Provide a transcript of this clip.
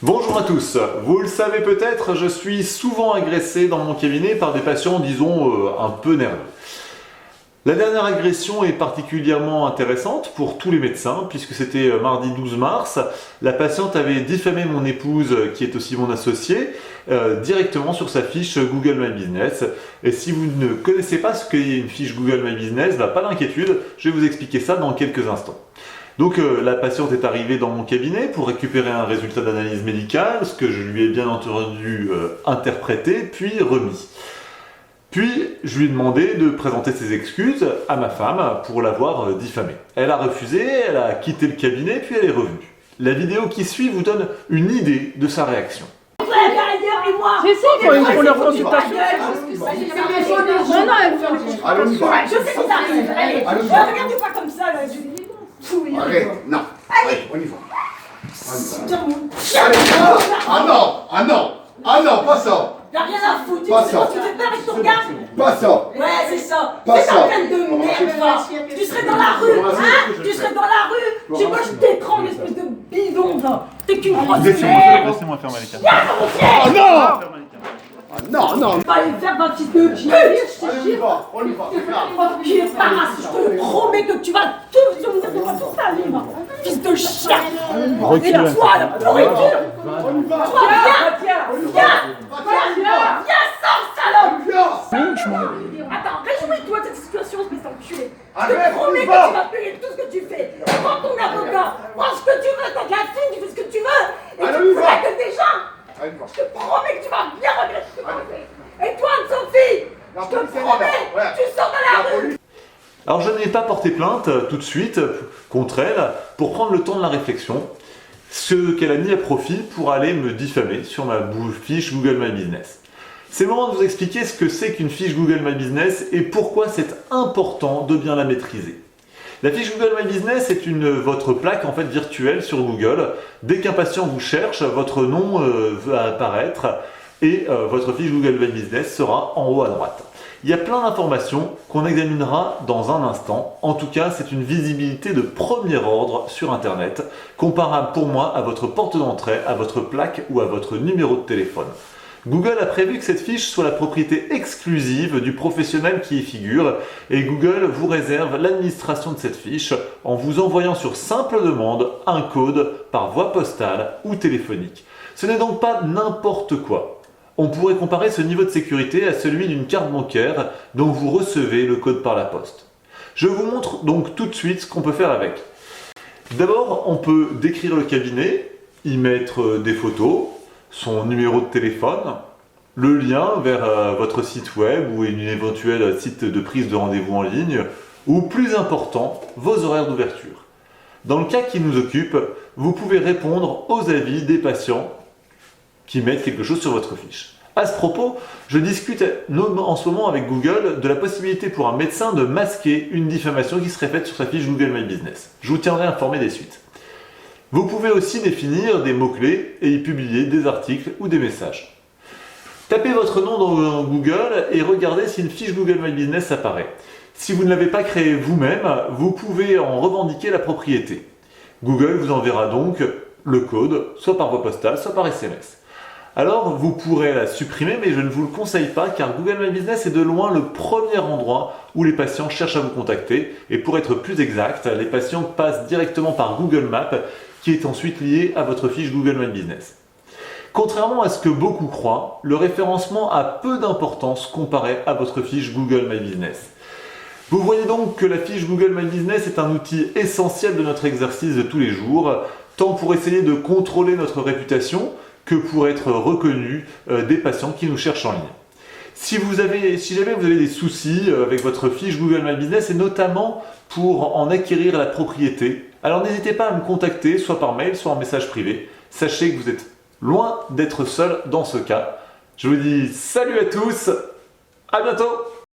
Bonjour à tous, vous le savez peut-être, je suis souvent agressé dans mon cabinet par des patients, disons, un peu nerveux. La dernière agression est particulièrement intéressante pour tous les médecins, puisque c'était mardi 12 mars. La patiente avait diffamé mon épouse, qui est aussi mon associée, directement sur sa fiche Google My Business. Et si vous ne connaissez pas ce qu'est une fiche Google My Business, pas d'inquiétude, je vais vous expliquer ça dans quelques instants. Donc la patiente est arrivée dans mon cabinet pour récupérer un résultat d'analyse médicale, ce que je lui ai bien entendu interprété, puis remis. Puis je lui ai demandé de présenter ses excuses à ma femme pour l'avoir diffamée. Elle a refusé, elle a quitté le cabinet, puis elle est revenue. La vidéo qui suit vous donne une idée de sa réaction. C'est ça, il faut leur consultation. Non, non, elle fait. Allez, on y va. Je sais que ça arrive. Allez, regardez pas comme ça, là. Allez, non. Allez, on y va. Allez, ah non, ah non, ah non, pas ça. Y'a rien à foutre, Pas tu sais ça. quand tu fais peur avec ton regard. Pas ça. Ouais, c'est ça. Pas C'est ça. un plein de merde, ça. Tu serais dans la rue, hein. Tu serais dans la rue. Tu moches t'écrangle, espèce de bidon, là. T'es qu'une grosse merde. Laissez-moi faire Malika. Ah non. Ah non, non. Va aller faire un fils de pute. Allez, on y va, on y va. Tu es pas raciste, je te promets que tu vas tout souvenir de moi toute ta vie, fils de chien. Et toi, la pourriture. On y va. Toi, viens, sors, salope. Attends, réjouis-toi de cette situation, espèce d'enculé. Je te promets que tu vas payer tout ce que tu fais. Prends ton avocat, prends ce que tu veux, t'as de la thune, tu fais ce que tu veux. Et tu me fais que des gens. Je te promets que tu vas bien regretter ce que tu as fait. Et toi, Anne-Sophie, je te promets, tu sors de la rue. Alors je n'ai pas porté plainte tout de suite contre elle pour prendre le temps de la réflexion, ce qu'elle a mis à profit pour aller me diffamer sur ma fiche Google My Business. C'est le moment de vous expliquer ce que c'est qu'une fiche Google My Business et pourquoi c'est important de bien la maîtriser. La fiche Google My Business est votre plaque en fait virtuelle sur Google. Dès qu'un patient vous cherche, votre nom va apparaître et votre fiche Google My Business sera en haut à droite. Il y a plein d'informations qu'on examinera dans un instant. En tout cas, c'est une visibilité de premier ordre sur Internet, comparable pour moi à votre porte d'entrée, à votre plaque ou à votre numéro de téléphone. Google a prévu que cette fiche soit la propriété exclusive du professionnel qui y figure et Google vous réserve l'administration de cette fiche en vous envoyant sur simple demande un code par voie postale ou téléphonique. Ce n'est donc pas n'importe quoi. On pourrait comparer ce niveau de sécurité à celui d'une carte bancaire dont vous recevez le code par la poste. Je vous montre donc tout de suite ce qu'on peut faire avec. D'abord, on peut décrire le cabinet, y mettre des photos, son numéro de téléphone, le lien vers votre site web ou une éventuelle site de prise de rendez-vous en ligne, ou plus important, vos horaires d'ouverture. Dans le cas qui nous occupe, vous pouvez répondre aux avis des patients qui mettent quelque chose sur votre fiche. À ce propos, je discute en ce moment avec Google de la possibilité pour un médecin de masquer une diffamation qui serait faite sur sa fiche Google My Business. Je vous tiendrai informé des suites. Vous pouvez aussi définir des mots-clés et y publier des articles ou des messages. Tapez votre nom dans Google et regardez si une fiche Google My Business apparaît. Si vous ne l'avez pas créée vous-même, vous pouvez en revendiquer la propriété. Google vous enverra donc le code, soit par voie postale, soit par SMS. Alors vous pourrez la supprimer, mais je ne vous le conseille pas car Google My Business est de loin le premier endroit où les patients cherchent à vous contacter. Et pour être plus exact, les patients passent directement par Google Maps qui est ensuite lié à votre fiche Google My Business. Contrairement à ce que beaucoup croient, le référencement a peu d'importance comparé à votre fiche Google My Business. Vous voyez donc que la fiche Google My Business est un outil essentiel de notre exercice de tous les jours, tant pour essayer de contrôler notre réputation que pour être reconnu des patients qui nous cherchent en ligne. Si jamais vous avez des soucis avec votre fiche Google My Business et notamment pour en acquérir la propriété, alors n'hésitez pas à me contacter soit par mail, soit en message privé. Sachez que vous êtes loin d'être seul dans ce cas. Je vous dis salut à tous, à bientôt!